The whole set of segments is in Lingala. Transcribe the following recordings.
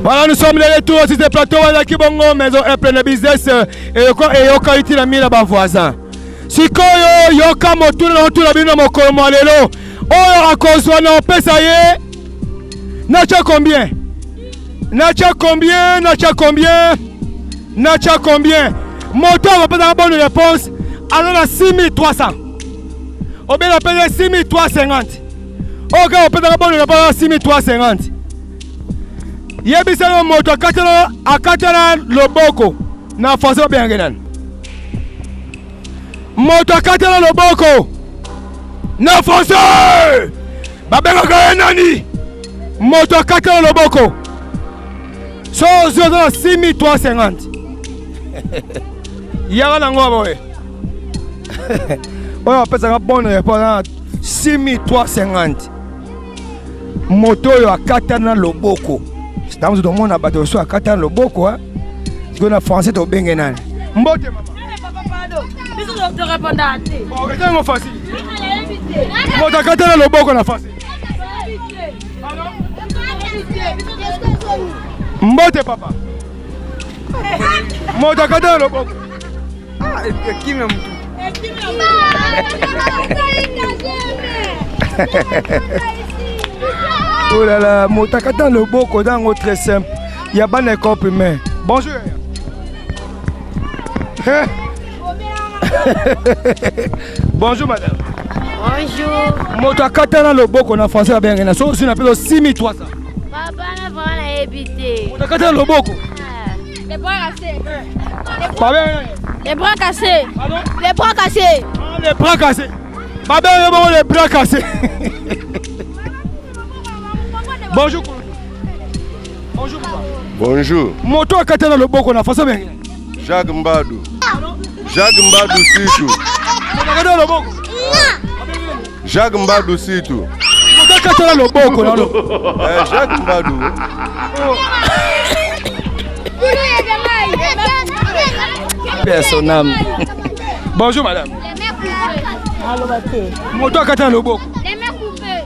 Voilà, nous sommes les retours sur ce plateau qui bongo maison est plein de business et yoka itila mila ba voisin. Sikoyo yoka motuna na tula bino mokolo lelo. Oyo akozwa na pesa ye. Nacha combien? Nacha combien? Nacha combien? Nacha combien? Moto va pas la bonne réponse. Alors à 6300. On va payer 6350. Ok, on peut la bonne réponse à 6350. Yebisa no moto akatana loboko na faso bien genan. Moto akatana loboko na faso babenga gaenani. Moto akatana loboko so zozo 6350. Yara nango boy. On pesa nga bonne réponse 6350. Moto yo akatana loboko. Dans le monde, on a soit Katan le Boko, hein. On a français au Bengenan. Mbote, papa. Je réponds à tes. Bon, regarde-moi facile. Mbote Katan le Boko, on a facile. Mbote, papa. Mbote Katan le Boko. Ah, qui m'aime Oh là là, Motakata le Boko dans très simple. Il y a pas de comprimé. Bonjour. Bonjour madame. Bonjour. Motakata le Boko en français bien rien. So on appelle 6300. Papa n'a pas habité. Motakata le Boko. Les bras cassés. Pas bien. Les bras cassés. Pardon? Les bras cassés. Ah, les bras cassés. Pas bien, les bras cassés. Bonjour. Bonjour. Bonjour. Moto akatana loboko na faso bien. Jacques Mbadou. Jacques Mbadou Sitou. Akatana loboko. Jacques Mbadou Sitou. Moto akatana loboko na lo. Jacques Mbadou. Personnel. Bonjour madame. Moto akatana loboko. Les mains coupées.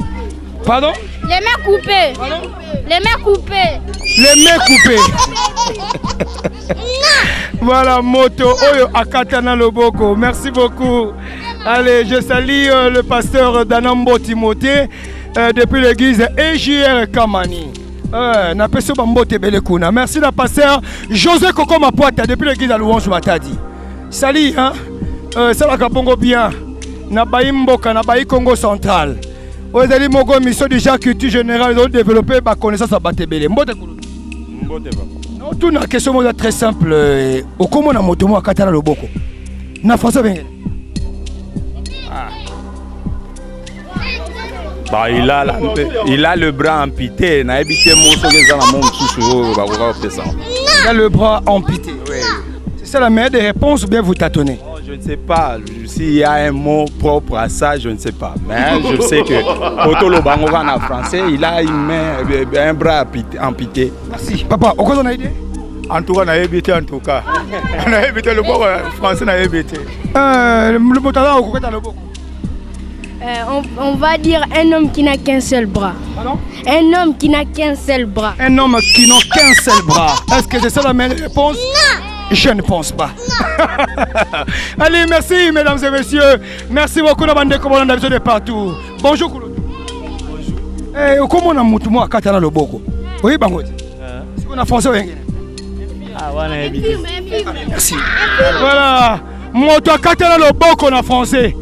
Pardon? Les mains coupées. Pardon? Les mains coupées. Les mains coupées. Voilà, moto Oyo Akatana Loboko. Merci beaucoup. Allez, je salue le pasteur Danambo Timothée depuis l'église EJR Kamani. Napeso Bambote Belekuna. Merci la pasteur José Koko Mapoata depuis l'église à Louange Matadi. Salut, hein? Ça va Kapongo bien. Nabaï Mboka, Nabaï Congo Central. Vous avez dit mission déjà culture générale de développer ma connaissance à Batebele. Mbote papa. Non, tout na question très simple. Au comment na moto mo akatana loboko. Na français bien. Bah, il a le bras amputé. Na habité mon sogeza na mon sous ba ko faire ça. Il a le bras amputé. Oui. C'est ça la meilleure des réponses ou bien vous tâtonnez? Je ne sais pas. S'il y a un mot propre à ça, je ne sais pas. Mais je sais que Otolo Bangoran en français, il a une main, un bras amputé. Merci. Papa, au quoi on a idée? En tout cas, on a évité en tout cas. On a évité le bord français, on a évité. Le motala, au quoi t'as le bord? On va dire un homme qui n'a qu'un seul bras. Pardon? Un homme qui n'a qu'un seul bras. Un homme qui n'a qu'un seul bras. Est-ce que c'est ça la meilleure réponse? Non. Je ne pense pas. Allez, merci mesdames et messieurs. Merci beaucoup la bande de partout. Bonjour Koulo. Bonjour. Comment on a monté moi à Katana Loboko? Oui, Bangote. C'est qu'on a français ou bien? Ah, ouais, merci. Voilà. Moto à Katana Loboko en français.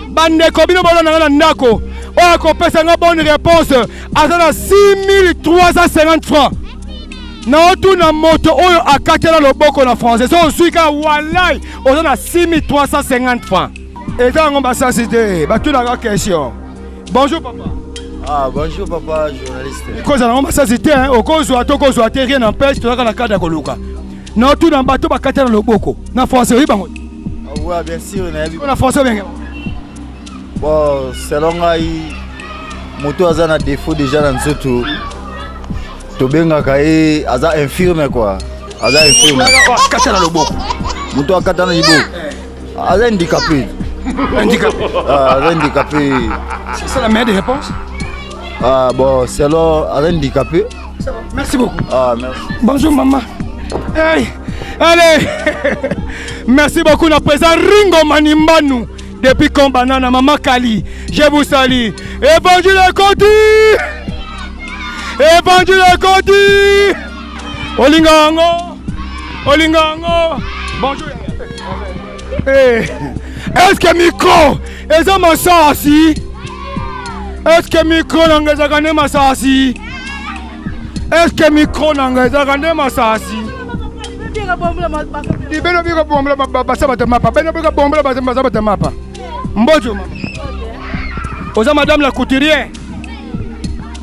Bande Kobino Bolona Nako. On a compris une bonne réponse. À 6350 francs. Na otu na moto oyo akatela loboko na français. So suika walai on a 6350 francs. Et ça on va s'assister. Ba tout la question. Bonjour papa. Ah bonjour papa journaliste. Cause on va s'assister hein. Au cause to cause rien n'empêche to na kada koluka. Na otu na bato bakatela loboko na français oui bango. Ah ouais bien sûr na français bien. Bon selon ngai moto azana défaut déjà dans surtout. Tobenga kae aza infirme quoi. Aza infirme. Katana loboko. Muto akatana loboko. Aza handicapé. Handicapé. Aza handicapé. C'est ça la meilleure des réponses? Ah bon, selon aza handicapé. Merci beaucoup. Ah, merci. Bonjour maman. Hey. Allez. Merci beaucoup na président Ringo Manimbanu depuis Kombanana maman Kali. Je vous salue. Évangile Koti. Évangile Koti. Olingango. Olingango. Bonjour. Hey. Est-ce que micro est-ce ma sasi? Est-ce que micro n'engage pas ma sasi? Est-ce que micro n'engage pas ma sasi? Beno bika bomba basa batamapa. Beno bika bomba basa batamapa. Mbojo mama. Oza madame la couturière.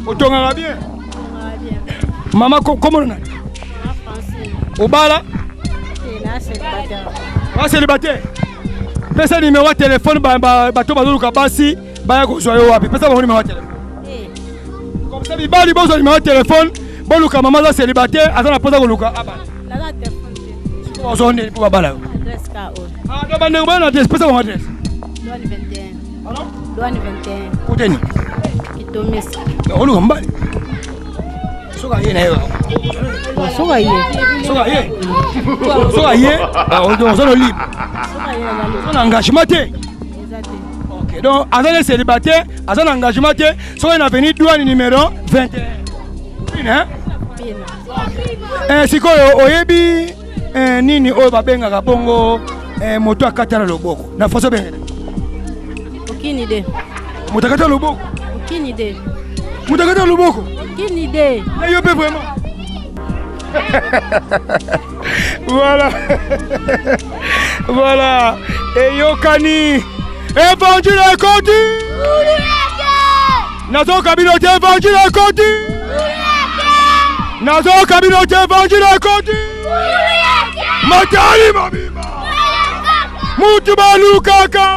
Otonga bien. Maman comment on a? Obala? Ah célibataire. Pesa numéro de téléphone bato bazoluka basi baya kozwa yo wapi? Pesa numéro de téléphone. Comme ça bibali bozo numéro de téléphone, boluka maman za célibataire, azana poza koluka abala. La téléphone. Ozone pour babala. Adresse KO. Ah, do bande ngwana adresse, pesa mon adresse. Douane 21. Pardon? Douane 21. Koteni. Kitomesa. Oluka mbali. Soka yena yo. Soka ye. Soka ye. Soka ye. On zone libre. Son engagement. Ok, donc, Azan est célibataire, Azan engagement, son avenue douane numéro 21. Hein? Si oyebi nini oyo babenga kabongo moto akatala loboko. Na façon bien. Aucune idée. Moto akatala loboko. Aucune idée. Moto akatala loboko. Aucune idée. Mais yo peut vraiment. Voilà. Voilà. Et Yokani. Évangile Koti. Nazo communauté Évangile Koti. Nazo communauté Évangile Koti. Matali mabima. Mutu balukaka.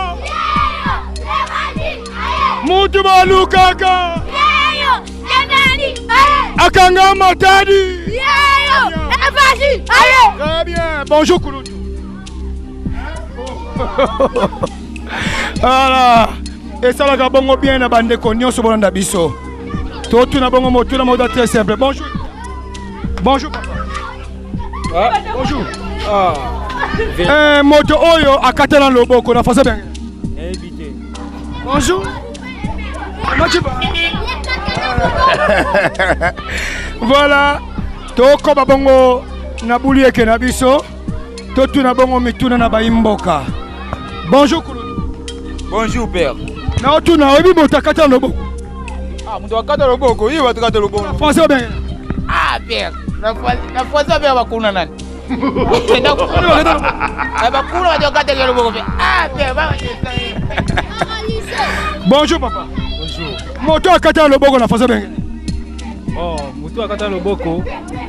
Mutu balukaka. Akanga matadi. Très bien. Bonjour Kouloudou. Voilà. Et ça la bongo bien na bande konyo so bolanda biso. To tu na bongo motu na moda très simple. Bonjour. Bonjour papa. Ah, bonjour. Ah. Moto oyo akatana loboko na façon bien. Invité. Bonjour. Comment tu vas? Voilà. Toko babongo na bulieke na biso. Totu na bongo mituna na baimboka. Bonjour Kouloudou. Bonjour père. Na otu na obi motakata loboko. Ah, motakata loboko, yi watakata loboko. Français bien. Ah père. Na français bien bakuna nani? Bakuna watakata loboko. Ah père, bonjour papa. Bonjour. Moto akata loboko na français bien. Oh, Moto Akata Loboko,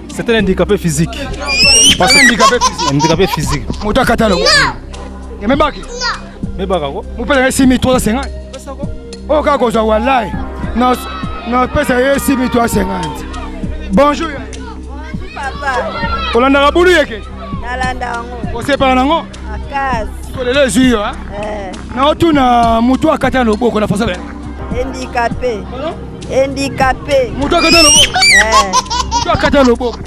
c'est un handicapé physique. Pas un handicapé physique. Handicapé physique. Moto Akata Loboko. Il y a même pas qui. Mais pas quoi. Vous payez 6350. Oh, quand vous avez wallahi. Non, payez 6350. Bonjour. Bonjour papa. Olanda rabulu yeke. Nalanda ngo. Vous séparez nango. Akazi. Ko lele zuyo hein. Na otu na Moto Akata Loboko na façon bien. Handicapé. Handicapé. Moto Akata Loboko. Moto Akata Loboko.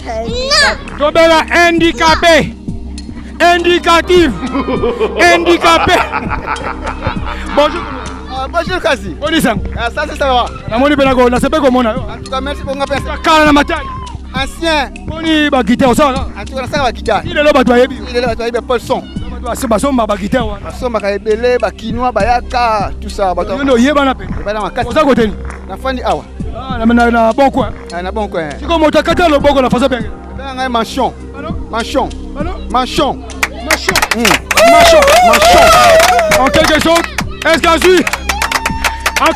Tobela handicapé. Indicatif. Handicapé. Bonjour. Bonjour Kasi. Bonjour sang. Ça c'est ça va. Na moni bena ko na sepe ko mona. En tout cas merci pour ngapesa. Kala na matani. Ancien. Boni ba guitare ça. En tout cas ça va guitare. Il est là ba to yebi. Il est là ba to yebi Paul son. C'est ba somba ba guitare wa. Somba ka ebele ba kinwa ba yaka tout ça ba to. Yondo yeba na pe. Ba na makasi. Oza ko teni. Na fandi awa. Ah na bon coin. Na bon coin. Siko Moto Akata Loboko na façon bien. Nga manchon. Manchon. Manchon. Manchon. En quelque sorte, est-ce que je en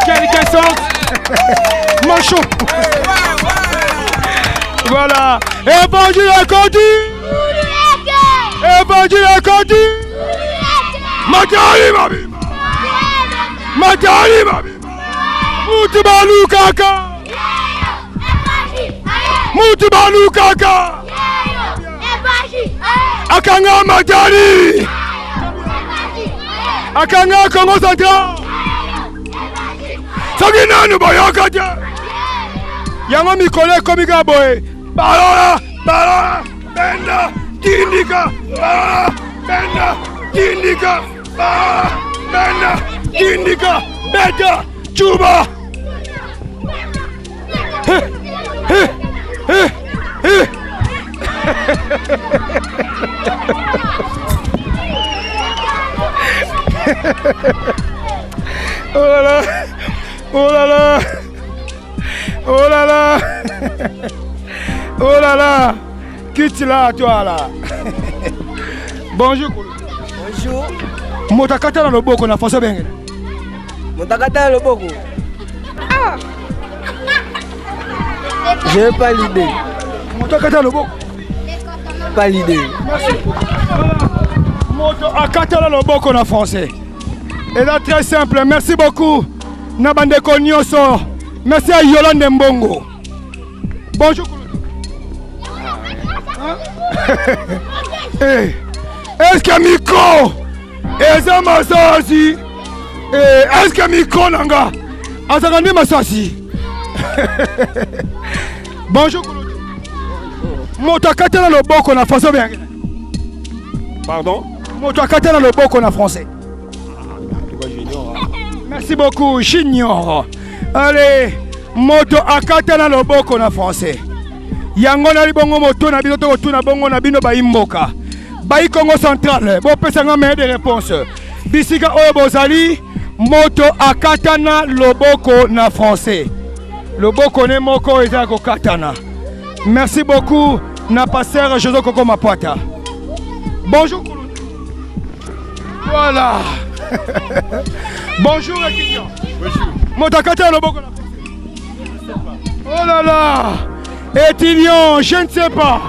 quelque sorte, manchon. Voilà. Évangile Koti. Évangile Koti. Matali mabima. Matali mabima. Mutu balukaka. Mutu balukaka. Akanga Matali. Akanga Congo Central. Soki nanu bayakate. Yango mikolo komi ka boye. Balola, balola, benda, tindika, balola, benda, tindika, balola, benda, tindika, beta, chuba. Oh là là, oh là là, oh là là, oh là là, quitte là toi là. Bonjour. Bonjour. Motakata na loboko na faso bengene. Motakata na loboko. Ah. J'ai pas l'idée. Motakata na loboko. Pas l'idée. Moto akata na loboko na français. Et là très simple, merci beaucoup. Nabandeko Nyonso. Merci à Yolande Mbongo. Bonjour. Hey. Est-ce que micro eza masasi? Est-ce que micro nanga azakandi masasi? Bonjour. Moto akata na loboko na faso bien. Pardon? Moto akata na loboko na français. Merci beaucoup, j'ignore. Allez, moto akata na loboko na français. Yango na libongo moto na bino to tuna bongo na bino ba imboka. Bayi Congo central, bo pesanga meilleure des réponses. Bisika oyo bozali, moto akata na loboko na français. Loboko ne moko eza ko katana. Merci beaucoup na pasteur José Koko Mapwata. Bonjour. Voilà. Bonjour étudiant. Bonjour. Motakata loboko na français. Oh là là. Étudiant, je ne sais pas.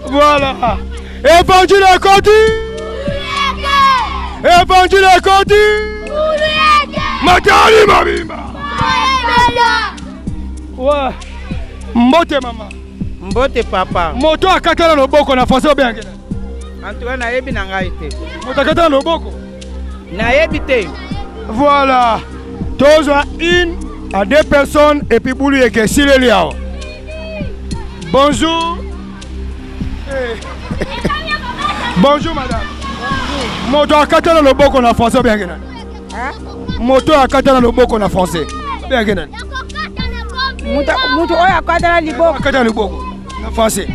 Voilà. Évangile à Codi. Évangile à Codi. Matali Mabima. Ouais. Mbote maman. Mbote papa. Moto akata na loboko na français bien. En tout cas, nayebi na ngai te. Motakata na loboko. Nayebi te. Voilà. Tous une à deux personnes et puis bouli et que si les liao. Bonjour. Hey. Bonjour madame. Moto akata na loboko na français bien gena. Moto akata na loboko na français. Bien gena. Moto oyo akata na liboko. Akata na loboko na français.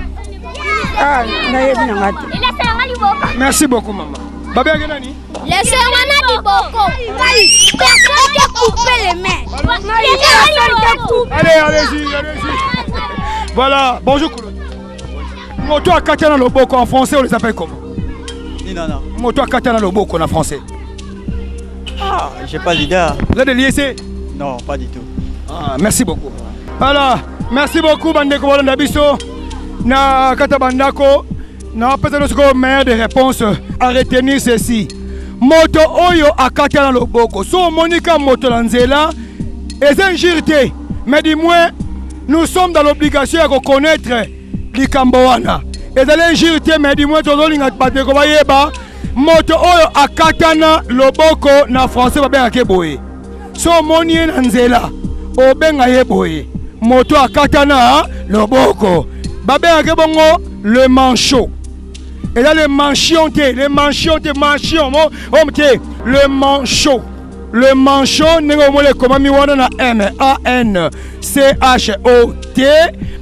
Ah, nayebi na ngati. Merci beaucoup maman. Babia gena ni? Laissez-moi na liboko. Personne qui a coupé les mains. Allez, allez-y, allez-y. Voilà, bonjour Koulo. Moto akata na loboko en français, on les appelle comment? Nana. Moto akata na loboko en français. Ah, j'ai pas l'idée. Là de l'IEC? Non, pas du tout. Ah, merci beaucoup. Voilà, merci beaucoup bandeko bolanda biso na kata bandako na peut-être que meilleure des réponses à retenir ceci. Moto oyo akata na loboko. So monika moto lanzela est injurité. Mais du moins nous sommes dans l'obligation de reconnaître les Kamboana. Et dans l'injurité, mais du moins tout le monde bandeko bayeba moto oyo akata na loboko na français ba bien akeboye. So monie na nzela obenga yeboye. Moto akata na loboko. Ba bien akebongo le manchot. Et là, le manchon, le manchon, le manchot. Le manchot, nous avons na M-A-N-C-H-O-T.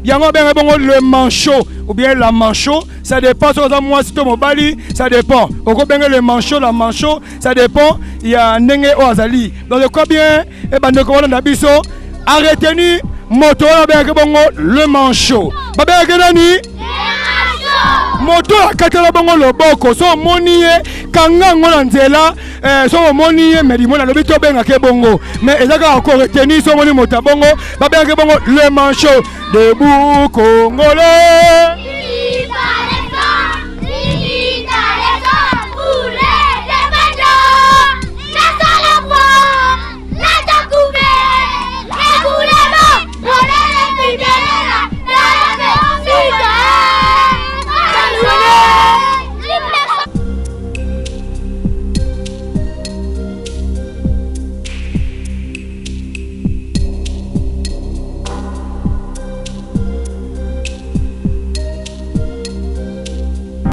Le manchot, ou bien la manchot, ça dépend. Moi, si tu mobali, ça dépend. Le manchot, la manchot, ça dépend. Il y a Nenge Oazali. Donc, quoi bien, et ben, nous avons arrêtez-nous, moto, le manchot. Babé, moto akata bongo loboko so moni kanga ngona nzela so moni medi mona lobi to benga ke bongo mais ezaka encore retenir so moni moto bongo ba benga ke bongo le manchot debout congolais.